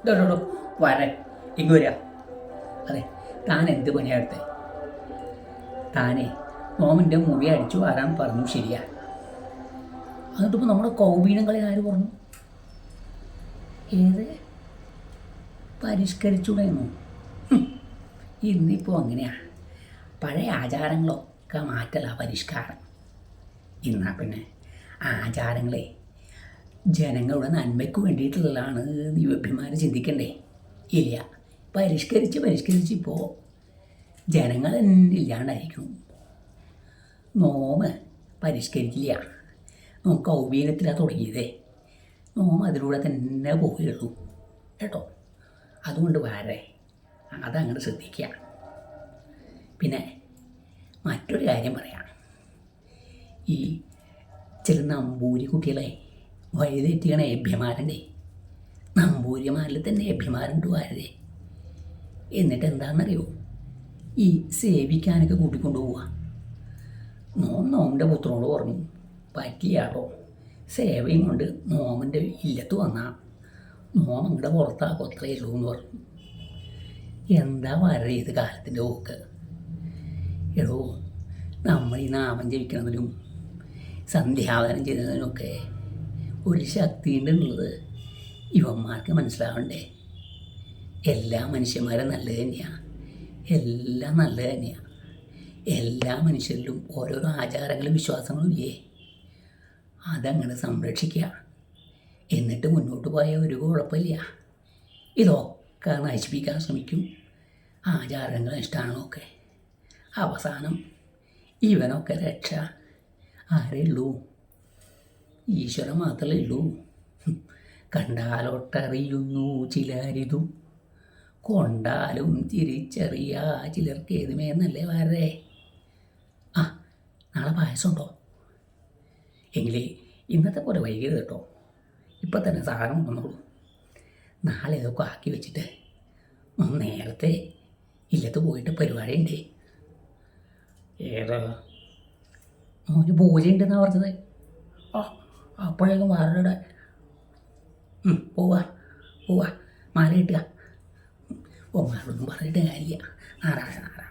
ഇതോ വരാൻ ഇങ്ങ് വരിക. അതെ, താൻ എന്ത് പണിയാണ് എടുത്തത്? താനേ നോമിൻ്റെ മുറി അടിച്ചു വരാൻ പറഞ്ഞു, ശരിയാ. എന്നിട്ടിപ്പോൾ നമ്മുടെ കൗബീനങ്ങളെ ആര് പറഞ്ഞു? ഏത് പരിഷ്കരിച്ചുകൂടെയെന്നോ? ഇന്നിപ്പോൾ അങ്ങനെയാ, പഴയ ആചാരങ്ങളൊക്കെ മാറ്റല പരിഷ്കാരം. ഇന്നാ പിന്നെ ആചാരങ്ങളെ ജനങ്ങളുടെ നന്മയ്ക്ക് വേണ്ടിയിട്ടുള്ളതാണ് യുവഭിമാനം ചിന്തിക്കണ്ടേ? ഇല്ല, പരിഷ്കരിച്ച് ഇപ്പോൾ ജനങ്ങൾ ഇല്ലാണ്ടായിരിക്കും. നോമ് പരിഷ്കരിക്കില്ല. നോം കൗബീനത്തിലാണ് തുടങ്ങിയതേ. നോം അതിലൂടെ തന്നെ പോവുകയുള്ളൂ കേട്ടോ. അതുകൊണ്ട് വേറെ അതങ്ങോട്ട് ശ്രദ്ധിക്കുക. പിന്നെ മറ്റൊരു കാര്യം പറയാം. ഈ ചില നമ്പൂരി കുട്ടികളെ വഴിതെറ്റിക്കണ അഭ്യമാരണ്ടേ, നമ്പൂരിമാരിൽ തന്നെ അഭ്യമാരുണ്ട് വാരേ. എന്നിട്ട് എന്താണെന്നറിയോ, ഈ സേവിക്കാനൊക്കെ കൂട്ടിക്കൊണ്ടു പോവുക. നോമിൻ്റെ പുത്രനോട് പറഞ്ഞു, പറ്റിയാട്ടോ സേവയും കൊണ്ട് നോമിൻ്റെ ഇല്ലത്ത് വന്നാൽ നോം അങ്ങടെ പുറത്താക്കും, അത്രയേ ഉള്ളൂ എന്ന് പറഞ്ഞു. എന്താ വരെ ഇത് കാലത്തിൻ്റെ പോക്ക്. എടോ, നമ്മൾ ഈ നാമം ജപിക്കുന്നതിനും സന്ധ്യാവനം ചെയ്യുന്നതിനൊക്കെ ഒരു ശക്തി ഉണ്ടെന്നുള്ളത് ഇവന്മാർക്ക് മനസ്സിലാവണ്ടേ? എല്ലാ മനുഷ്യന്മാരും നല്ലത് തന്നെയാണ്, എല്ലാം നല്ലത് തന്നെയാണ്. എല്ലാ മനുഷ്യരിലും ഓരോരോ ആചാരങ്ങളും വിശ്വാസങ്ങളും ഇല്ലേ? അതങ്ങനെ സംരക്ഷിക്കുക. എന്നിട്ട് മുന്നോട്ട് പോയാൽ ഒരു കുഴപ്പമില്ല. ഇതൊക്കെ നശിപ്പിക്കാൻ ശ്രമിക്കും, ആചാരങ്ങൾ അനുഷ്ഠാനങ്ങളൊക്കെ. അവസാനം ഇവനൊക്കെ രക്ഷ ആരേ ഉള്ളൂ? ഈശ്വരൻ മാത്രമേ ഉള്ളൂ. കണ്ടാലോട്ടറിയുന്നു ചിലരിതും, കൊണ്ടാലും തിരിച്ചറിയാ ചിലർക്ക് ഏതുമേ എന്നല്ലേ വരേ. ആ, നാളെ പായസം ഉണ്ടോ? എങ്കിലേ ഇന്നത്തെ പോലെ വൈകിയത് കേട്ടോ. ഇപ്പം തന്നെ സാധനം വന്നോളൂ. നാളെ ഇതൊക്കെ ആക്കി വെച്ചിട്ട് നേരത്തെ ഇല്ലത്ത് പോയിട്ട് പരിപാടി ഉണ്ട്. ഏതാ? മോന് പൂജയുണ്ടെന്നാണ് പറഞ്ഞത്. ആ, അപ്പോഴേക്കും വേറെ പോവാ മാല കിട്ടുക. ഓ, മാരോടൊന്നും പറഞ്ഞിട്ട് കാര്യമില്ല. നാരായണ നാരായണ.